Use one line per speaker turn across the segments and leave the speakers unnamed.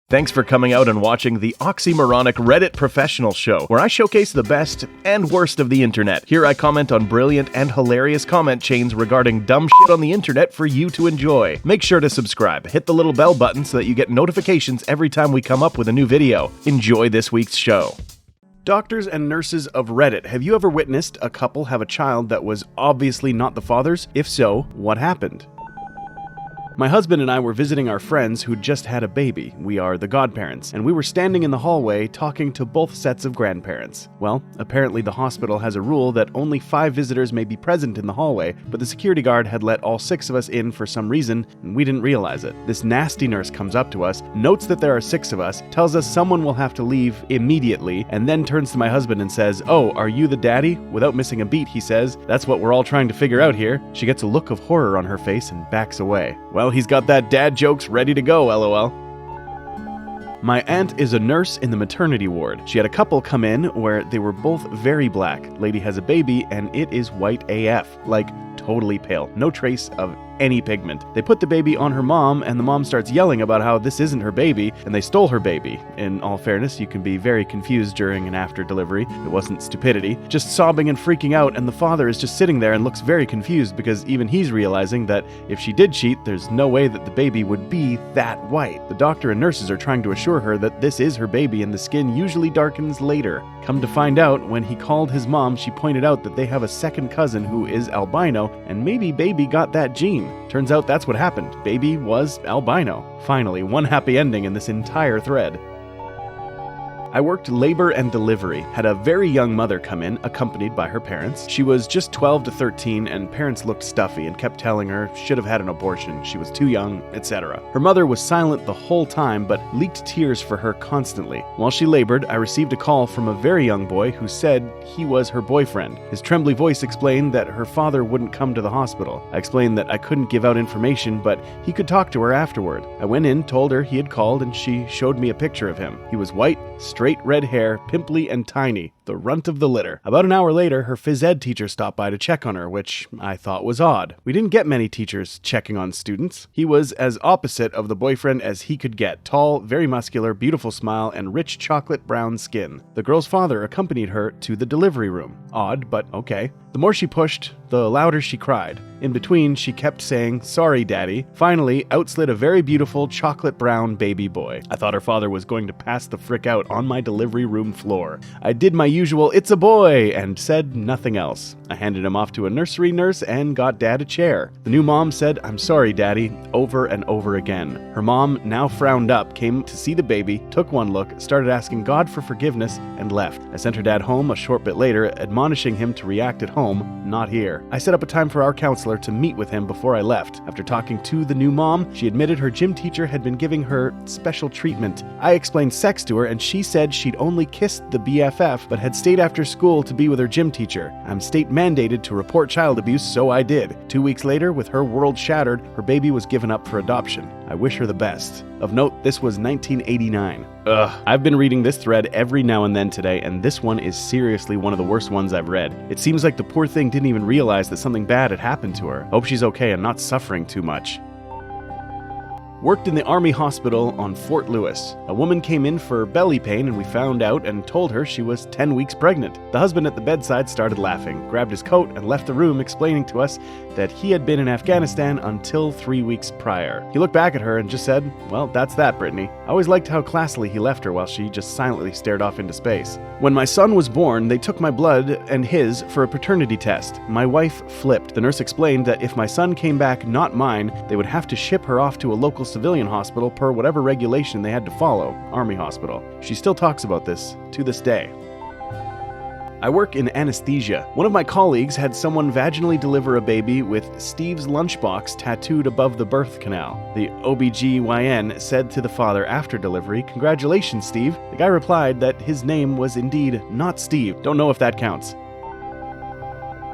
Thanks for coming out and watching the oxymoronic Reddit Professional Show, where I showcase the best and worst of the internet. Here I comment on brilliant and hilarious comment chains regarding dumb shit on the internet for you to enjoy. Make sure to subscribe, hit the little bell button so that you get notifications every time we come up with a new video. Enjoy this week's show. Doctors and nurses of Reddit, have you ever witnessed a couple have a child that was obviously not the father's? If so, what happened? My husband and I were visiting our friends who'd just had a baby. We are the godparents, and we were standing in the hallway talking to both sets of grandparents. Well, apparently the hospital has a rule that only 5 visitors may be present in the hallway, but the security guard had let all 6 of us in for some reason, and we didn't realize it. This nasty nurse comes up to us, notes that there are 6 of us, tells us someone will have to leave immediately, and then turns to my husband and says, "Oh, are you the daddy?" Without missing a beat, he says, "That's what we're all trying to figure out here." She gets a look of horror on her face and backs away. Well, he's got that dad jokes ready to go, lol. My aunt is a nurse in the maternity ward. She had a couple come in where they were both very black. Lady has a baby and it is white AF, like totally pale, no trace of any pigment. They put the baby on her mom and the mom starts yelling about how this isn't her baby and they stole her baby. In all fairness, you can be very confused during and after delivery. It wasn't stupidity, just sobbing and freaking out, and the father is just sitting there and looks very confused because even he's realizing that if she did cheat, there's no way that the baby would be that white. The doctor and nurses are trying to assure her that this is her baby and the skin usually darkens later. Come to find out, when he called his mom, she pointed out that they have a second cousin who is albino and maybe baby got that gene. Turns out that's what happened. Baby was albino. Finally, one happy ending in this entire thread. I worked labor and delivery, had a very young mother come in, accompanied by her parents. She was just 12 to 13, and parents looked stuffy and kept telling her should have had an abortion, she was too young, etc. Her mother was silent the whole time, but leaked tears for her constantly. While she labored, I received a call from a very young boy who said he was her boyfriend. His trembly voice explained that her father wouldn't come to the hospital. I explained that I couldn't give out information, but he could talk to her afterward. I went in, told her he had called, and she showed me a picture of him. He was white, straight red hair, pimply and tiny, the runt of the litter. About an hour later, her phys ed teacher stopped by to check on her, which I thought was odd. We didn't get many teachers checking on students. He was as opposite of the boyfriend as he could get. Tall, very muscular, beautiful smile, and rich chocolate brown skin. The girl's father accompanied her to the delivery room. Odd, but okay. The more she pushed, the louder she cried. In between, she kept saying, "Sorry, Daddy." Finally, out slid a very beautiful chocolate brown baby boy. I thought her father was going to pass the frick out on my delivery room floor. I did my usual "it's a boy" and said nothing else. I handed him off to a nursery nurse and got Dad a chair. The new mom said, "I'm sorry, Daddy," over and over again. Her mom, now frowned up, came to see the baby, took one look, started asking God for forgiveness, and left. I sent her dad home a short bit later, admonishing him to react at home, not here. I set up a time for our counselor to meet with him before I left. After talking to the new mom, she admitted her gym teacher had been giving her special treatment. I explained sex to her and she said she'd only kissed the BFF but had stayed after school to be with her gym teacher. I'm state mandated to report child abuse, so I did. 2 weeks later, with her world shattered, her baby was given up for adoption. I wish her the best. Of note, this was 1989. I've been reading this thread every now and then today, and this one is seriously one of the worst ones I've read. It seems like the poor thing didn't even realize that something bad had happened to her. Hope she's okay and not suffering too much. Worked in the Army hospital on Fort Lewis. A woman came in for belly pain and we found out and told her she was 10 weeks pregnant. The husband at the bedside started laughing, grabbed his coat and left the room, explaining to us that he had been in Afghanistan until 3 weeks prior. He looked back at her and just said, "Well, that's that, Brittany." I always liked how classily he left her while she just silently stared off into space. When my son was born, they took my blood and his for a paternity test. My wife flipped. The nurse explained that if my son came back not mine, they would have to ship her off to a local civilian hospital per whatever regulation they had to follow, Army hospital. She still talks about this to this day. I work in anesthesia. One of my colleagues had someone vaginally deliver a baby with Steve's lunchbox tattooed above the birth canal. The OBGYN said to the father after delivery, "Congratulations, Steve." The guy replied that his name was indeed not Steve. Don't know if that counts.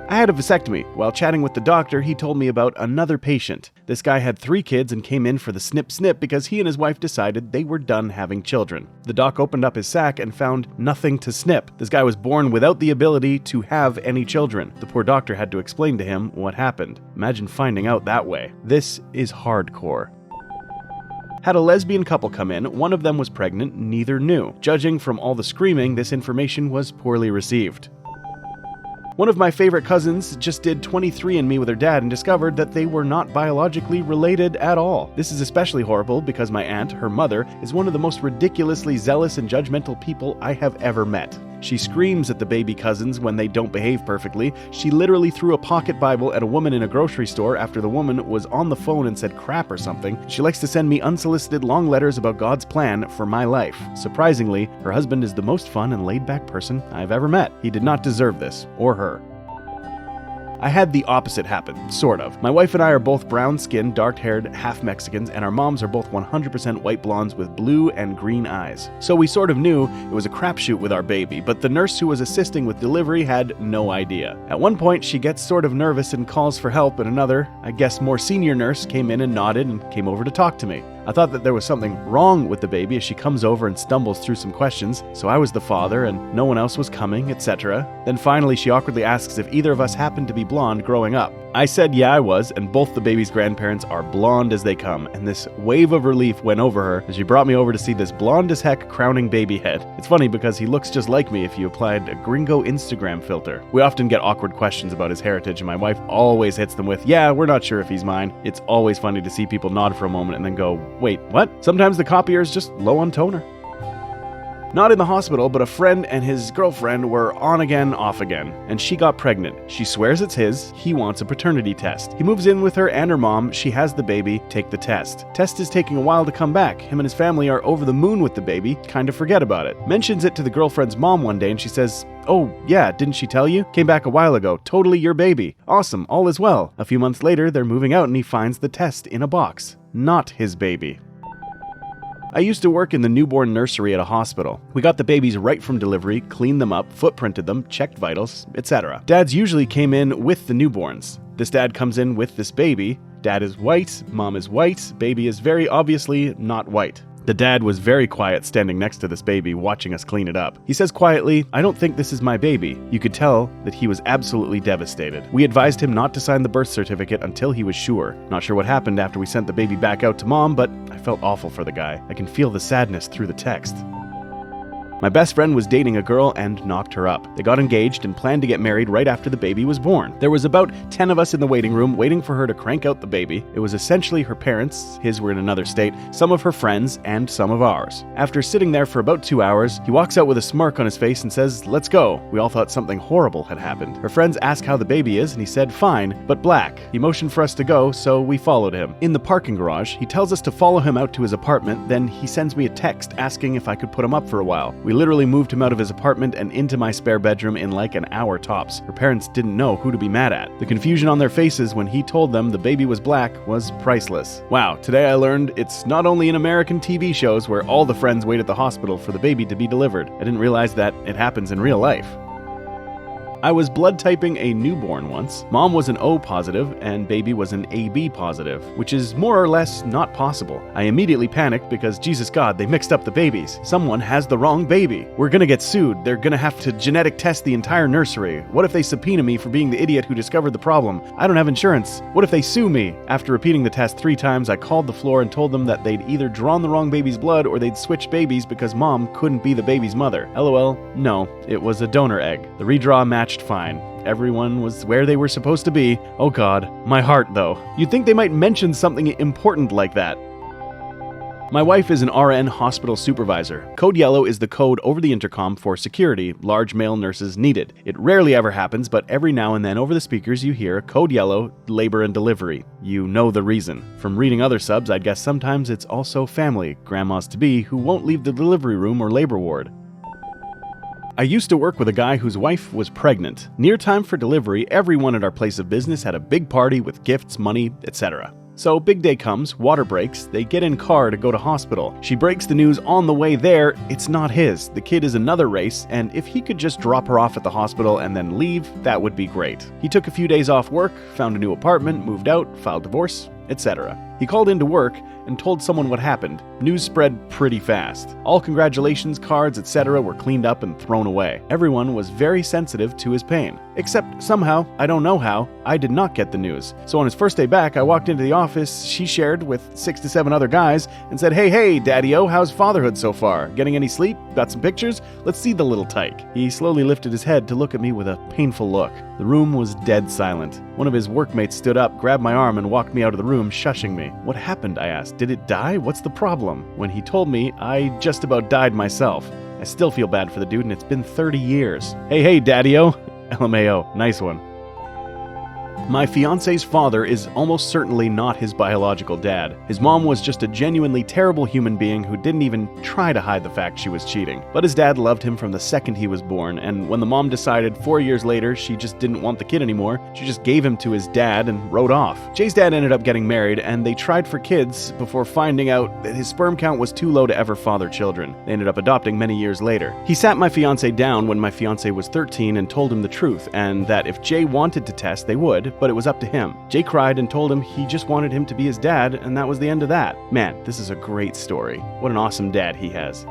I had a vasectomy. While chatting with the doctor, he told me about another patient. This guy had 3 kids and came in for the snip because he and his wife decided they were done having children. The doc opened up his sack and found nothing to snip. This guy was born without the ability to have any children. The poor doctor had to explain to him what happened. Imagine finding out that way. This is hardcore.
Had a lesbian couple come in, one of them was pregnant, neither knew. Judging from all the screaming, this information was poorly received. One of my favorite cousins just did 23andMe with her dad and discovered that they were not biologically related at all. This is especially horrible because my aunt, her mother, is one of the most ridiculously zealous and judgmental people I have ever met. She screams at the baby cousins when they don't behave perfectly. She literally threw a pocket Bible at a woman in a grocery store after the woman was on the phone and said crap or something. She likes to send me unsolicited long letters about God's plan for my life. Surprisingly, her husband is the most fun and laid-back person I've ever met. He did not deserve this, or her. I had the opposite happen, sort of. My wife and I are both brown-skinned, dark-haired, half Mexicans, and our moms are both 100% white blondes with blue and green eyes. So we sort of knew it was a crapshoot with our baby, but the nurse who was assisting with delivery had no idea. At one point, she gets sort of nervous and calls for help, and another, I guess more senior nurse, came in and nodded and came over to talk to me. I thought that there was something wrong with the baby as she comes over and stumbles through some questions, so I was the father and no one else was coming, etc. Then finally she awkwardly asks if either of us happened to be blonde growing up. I said yeah I was, and both the baby's grandparents are blonde as they come, and this wave of relief went over her as she brought me over to see this blonde as heck crowning baby head. It's funny because he looks just like me if you applied a gringo Instagram filter. We often get awkward questions about his heritage and my wife always hits them with, yeah, we're not sure if he's mine. It's always funny to see people nod for a moment and then go, wait, what? Sometimes the copier is just low on toner. Not in the hospital, but a friend and his girlfriend were on again, off again, and she got pregnant. She swears it's his, he wants a paternity test. He moves in with her and her mom, she has the baby, take the test. Test is taking a while to come back. Him and his family are over the moon with the baby, kind of forget about it. Mentions it to the girlfriend's mom one day and she says, oh, yeah, didn't she tell you? Came back a while ago, totally your baby. Awesome, all is well. A few months later, they're moving out and he finds the test in a box. Not his baby. I used to work in the newborn nursery at a hospital. We got the babies right from delivery, cleaned them up, footprinted them, checked vitals, etc. Dads usually came in with the newborns. This dad comes in with this baby. Dad is white, mom is white, baby is very obviously not white. The dad was very quiet standing next to this baby, watching us clean it up. He says quietly, I don't think this is my baby. You could tell that he was absolutely devastated. We advised him not to sign the birth certificate until he was sure. Not sure what happened after we sent the baby back out to mom, but I felt awful for the guy. I can feel the sadness through the text. My best friend was dating a girl and knocked her up. They got engaged and planned to get married right after the baby was born. There was about 10 of us in the waiting room waiting for her to crank out the baby. It was essentially her parents, his were in another state, some of her friends, and some of ours. After sitting there for about 2 hours, he walks out with a smirk on his face and says, let's go. We all thought something horrible had happened. Her friends asked how the baby is, and he said, fine, but black. He motioned for us to go, so we followed him. In the parking garage, he tells us to follow him out to his apartment, then he sends me a text asking if I could put him up for a while. We literally moved him out of his apartment and into my spare bedroom in like an hour tops. Her parents didn't know who to be mad at. The confusion on their faces when he told them the baby was black was priceless. Wow, today I learned it's not only in American TV shows where all the friends wait at the hospital for the baby to be delivered. I didn't realize that it happens in real life. I was blood typing a newborn once. Mom was an O positive and baby was an AB positive, which is more or less not possible. I immediately panicked because, Jesus God, they mixed up the babies. Someone has the wrong baby. We're gonna get sued. They're gonna have to genetic test the entire nursery. What if they subpoena me for being the idiot who discovered the problem? I don't have insurance. What if they sue me? After repeating the test 3 times, I called the floor and told them that they'd either drawn the wrong baby's blood or they'd switch babies because mom couldn't be the baby's mother. LOL, no, it was a donor egg. The redraw matched fine. Everyone was where they were supposed to be. Oh God, my heart though. You'd think they might mention something important like that. My wife is an RN hospital supervisor. Code yellow is the code over the intercom for security, large male nurses needed. It rarely ever happens, but every now and then over the speakers you hear code yellow, labor and delivery. You know the reason. From reading other subs, I'd guess sometimes it's also family, grandmas-to-be, who won't leave the delivery room or labor ward. I used to work with a guy whose wife was pregnant. Near time for delivery, everyone at our place of business had a big party with gifts, money, etc. So big day comes, water breaks, they get in car to go to hospital. She breaks the news on the way there, it's not his. The kid is another race, and if he could just drop her off at the hospital and then leave, that would be great. He took a few days off work, found a new apartment, moved out, filed divorce, etc. He called into work, and told someone what happened. News spread pretty fast. All congratulations cards, etc. were cleaned up and thrown away. Everyone was very sensitive to his pain. Except somehow, I don't know how, I did not get the news. So on his first day back, I walked into the office she shared with 6 to 7 other guys and said, Hey, Daddy-o, how's fatherhood so far? Getting any sleep? Got some pictures? Let's see the little tyke. He slowly lifted his head to look at me with a painful look. The room was dead silent. One of his workmates stood up, grabbed my arm, and walked me out of the room, shushing me. What happened? I asked. Did it die? What's the problem? When he told me, I just about died myself. I still feel bad for the dude, and it's been 30 years. Hey, Daddy-o. LMAO. Nice one. My fiance's father is almost certainly not his biological dad. His mom was just a genuinely terrible human being who didn't even try to hide the fact she was cheating. But his dad loved him from the second he was born, and when the mom decided 4 years later she just didn't want the kid anymore, she just gave him to his dad and rode off. Jay's dad ended up getting married, and they tried for kids before finding out that his sperm count was too low to ever father children. They ended up adopting many years later. He sat my fiance down when my fiance was 13 and told him the truth, and that if Jay wanted to test, they would, but it was up to him. Jay cried and told him he just wanted him to be his dad, and that was the end of that. Man, this is a great story. What an awesome dad he has.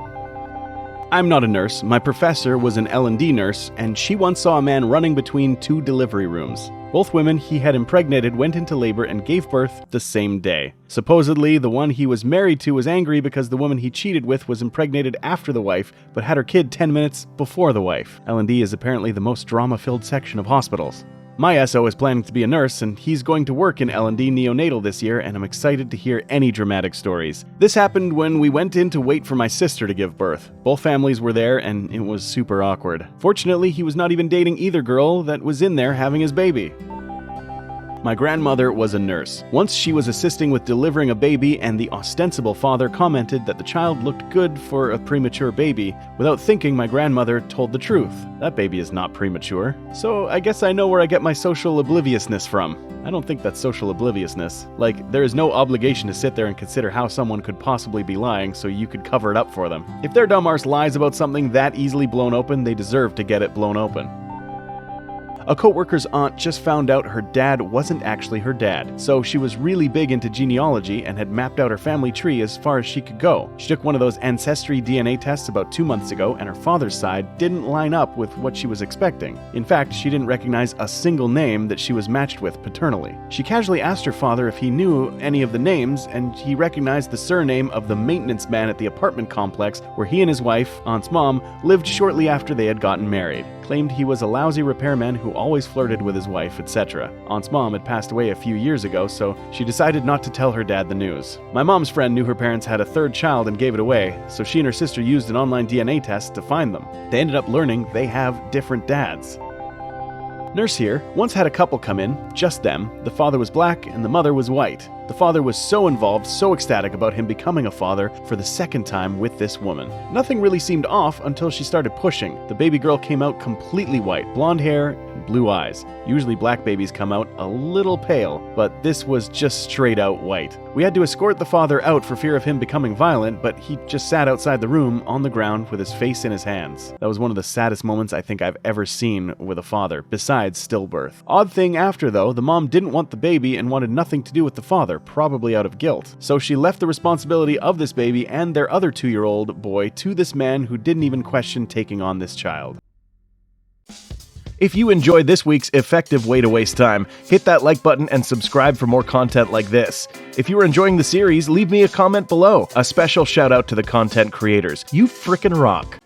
I'm not a nurse. My professor was an L&D nurse, and she once saw a man running between 2 delivery rooms. Both women he had impregnated went into labor and gave birth the same day. Supposedly, the one he was married to was angry because the woman he cheated with was impregnated after the wife, but had her kid 10 minutes before the wife. L&D is apparently the most drama-filled section of hospitals. My SO is planning to be a nurse, and he's going to work in L&D neonatal this year, and I'm excited to hear any dramatic stories. This happened when we went in to wait for my sister to give birth. Both families were there, and it was super awkward. Fortunately, he was not even dating either girl that was in there having his baby. My grandmother was a nurse. Once she was assisting with delivering a baby, and the ostensible father commented that the child looked good for a premature baby. Without thinking, my grandmother told the truth. That baby is not premature. So I guess I know where I get my social obliviousness from. I don't think that's social obliviousness. Like, there is no obligation to sit there and consider how someone could possibly be lying so you could cover it up for them. If their dumb arse lies about something that easily blown open, they deserve to get it blown open. A coworker's aunt just found out her dad wasn't actually her dad, so she was really big into genealogy and had mapped out her family tree as far as she could go. She took one of those ancestry DNA tests about 2 months ago, and her father's side didn't line up with what she was expecting. In fact, she didn't recognize a single name that she was matched with paternally. She casually asked her father if he knew any of the names, and he recognized the surname of the maintenance man at the apartment complex where he and his wife, aunt's mom, lived shortly after they had gotten married. Claimed he was a lousy repairman who always flirted with his wife, etc. Aunt's mom had passed away a few years ago, so she decided not to tell her dad the news. My mom's friend knew her parents had a 3rd child and gave it away, so she and her sister used an online DNA test to find them. They ended up learning they have different dads. Nurse here once had a couple come in, just them. The father was black and the mother was white. The father was so involved, so ecstatic about him becoming a father for the 2nd time with this woman. Nothing really seemed off until she started pushing. The baby girl came out completely white, blonde hair, and blue eyes. Usually black babies come out a little pale, but this was just straight out white. We had to escort the father out for fear of him becoming violent, but he just sat outside the room on the ground with his face in his hands. That was one of the saddest moments I think I've ever seen with a father, besides stillbirth. Odd thing after though, the mom didn't want the baby and wanted nothing to do with the father, probably out of guilt. So she left the responsibility of this baby and their other 2-year-old boy to this man who didn't even question taking on this child.
If you enjoyed this week's effective way to waste time, hit that like button and subscribe for more content like this. If you are enjoying the series, leave me a comment below. A special shout out to the content creators. You frickin' rock.